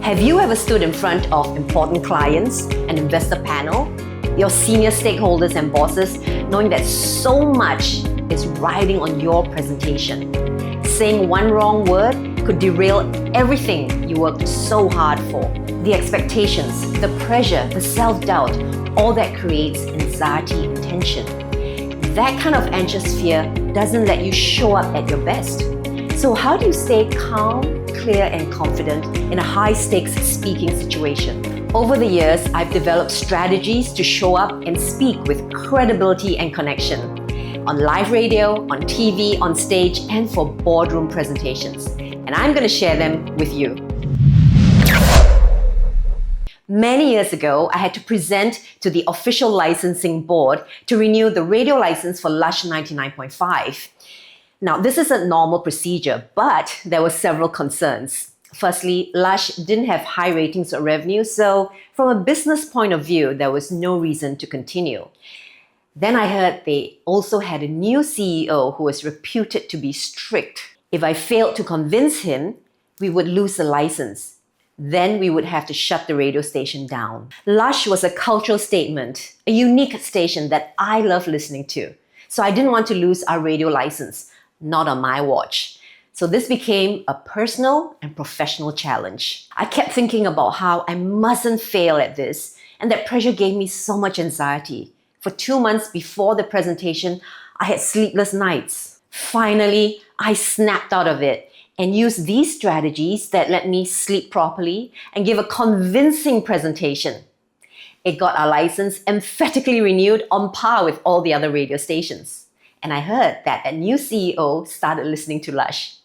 Have you ever stood in front of important clients, an investor panel, your senior stakeholders and bosses, knowing that so much is riding on your presentation? Saying one wrong word could derail everything you worked so hard for. The expectations, the pressure, the self-doubt, all that creates anxiety and tension. That kind of anxious fear doesn't let you show up at your best. So how do you stay calm, clear, and confident in a high-stakes speaking situation? Over the years, I've developed strategies to show up and speak with credibility and connection on live radio, on TV, on stage, and for boardroom presentations. And I'm going to share them with you. Many years ago, I had to present to the official licensing board to renew the radio license for Lush 99.5. Now, this is a normal procedure, but there were several concerns. Firstly, Lush didn't have high ratings or revenue, so from a business point of view, there was no reason to continue. Then I heard they also had a new CEO who was reputed to be strict. If I failed to convince him, we would lose the license. Then we would have to shut the radio station down. Lush was a cultural statement, a unique station that I love listening to. So I didn't want to lose our radio license, not on my watch. So this became a personal and professional challenge. I kept thinking about how I mustn't fail at this, and that pressure gave me so much anxiety. For 2 months before the presentation, I had sleepless nights. Finally, I snapped out of it and used these strategies that let me sleep properly and give a convincing presentation. It got our license emphatically renewed on par with all the other radio stations. And I heard that a new CEO started listening to Lush.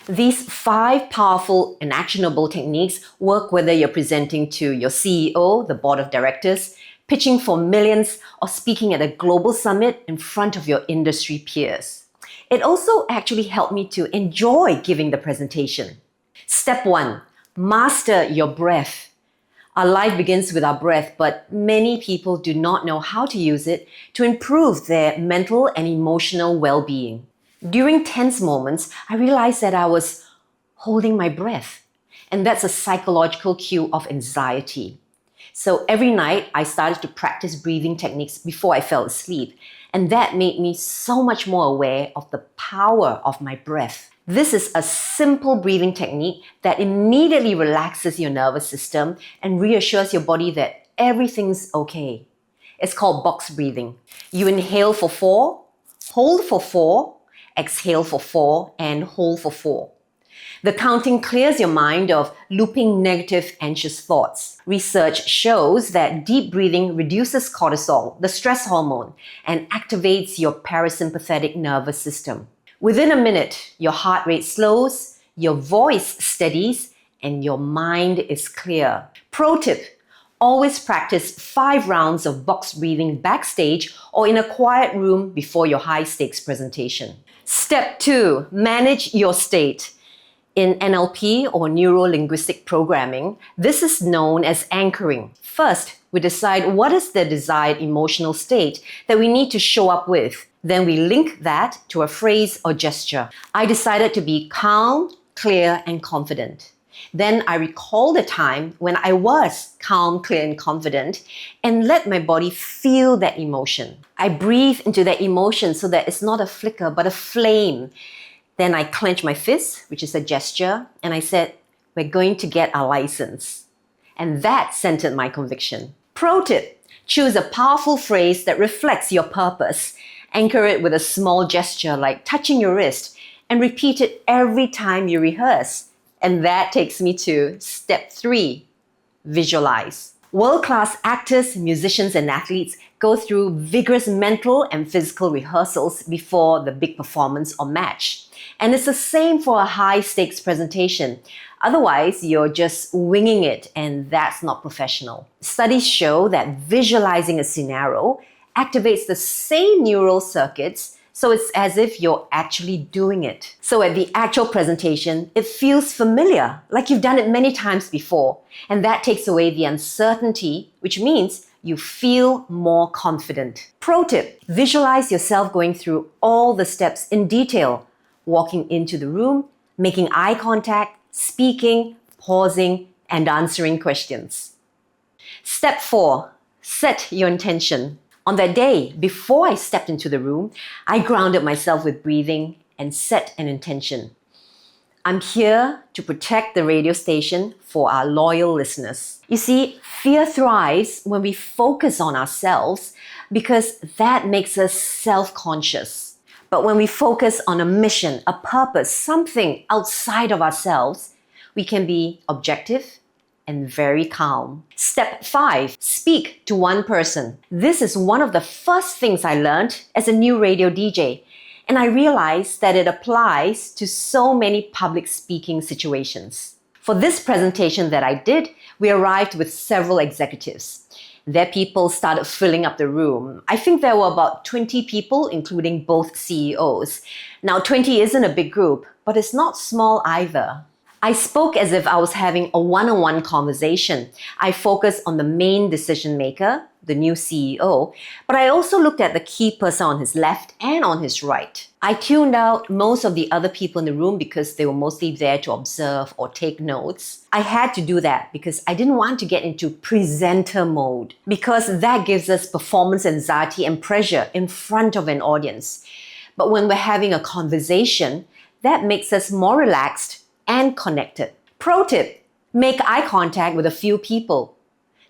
These 5 powerful and actionable techniques work whether you're presenting to your CEO, the board of directors, pitching for millions, or speaking at a global summit in front of your industry peers. It also actually helped me to enjoy giving the presentation. Step 1, master your breath. Our life begins with our breath, but many people do not know how to use it to improve their mental and emotional well-being. During tense moments, I realized that I was holding my breath, and that's a psychological cue of anxiety. So every night, I started to practice breathing techniques before I fell asleep, and that made me so much more aware of the power of my breath. This is a simple breathing technique that immediately relaxes your nervous system and reassures your body that everything's okay. It's called box breathing. You inhale for 4, hold for 4, exhale for 4, and hold for 4. The counting clears your mind of looping negative, anxious thoughts. Research shows that deep breathing reduces cortisol, the stress hormone, and activates your parasympathetic nervous system. Within a minute, your heart rate slows, your voice steadies, and your mind is clear. Pro tip, always practice 5 rounds of box breathing backstage or in a quiet room before your high-stakes presentation. Step 2, manage your state. In NLP or neuro-linguistic programming, this is known as anchoring. First, we decide what is the desired emotional state that we need to show up with. Then we link that to a phrase or gesture. I decided to be calm, clear, and confident. Then I recall the time when I was calm, clear, and confident and let my body feel that emotion. I breathe into that emotion so that it's not a flicker but a flame. Then I clench my fist, which is a gesture, and I said, we're going to get our license. And that centered my conviction. Pro tip, choose a powerful phrase that reflects your purpose. Anchor it with a small gesture like touching your wrist and repeat it every time you rehearse. And that takes me to step 3, visualize. World-class actors, musicians, and athletes go through vigorous mental and physical rehearsals before the big performance or match. And it's the same for a high-stakes presentation. Otherwise, you're just winging it, and that's not professional. Studies show that visualizing a scenario activates the same neural circuits, so it's as if you're actually doing it. So at the actual presentation, it feels familiar, like you've done it many times before. And that takes away the uncertainty, which means you feel more confident. Pro tip, visualize yourself going through all the steps in detail, walking into the room, making eye contact, speaking, pausing, and answering questions. Step 4, set your intention. On that day, before I stepped into the room, I grounded myself with breathing and set an intention. I'm here to protect the radio station for our loyal listeners. You see, fear thrives when we focus on ourselves because that makes us self-conscious. But when we focus on a mission, a purpose, something outside of ourselves, we can be objective and very calm. Step 5, speak to one person. This is one of the first things I learned as a new radio DJ. And I realized that it applies to so many public speaking situations. For this presentation that I did, we arrived with several executives. Their people started filling up the room. I think there were about 20 people, including both CEOs. Now, 20 isn't a big group, but it's not small either. I spoke as if I was having a one-on-one conversation. I focused on the main decision maker, the new CEO, but I also looked at the key person on his left and on his right. I tuned out most of the other people in the room because they were mostly there to observe or take notes. I had to do that because I didn't want to get into presenter mode, because that gives us performance anxiety and pressure in front of an audience. But when we're having a conversation, that makes us more relaxed and connected. Pro tip, make eye contact with a few people.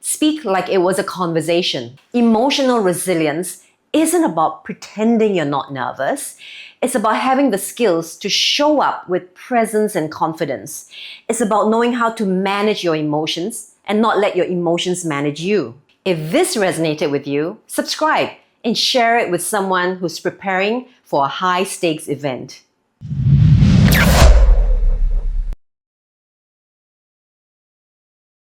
Speak like it was a conversation. Emotional resilience isn't about pretending you're not nervous. It's about having the skills to show up with presence and confidence. It's about knowing how to manage your emotions and not let your emotions manage you. If this resonated with you, subscribe and share it with someone who's preparing for a high-stakes event.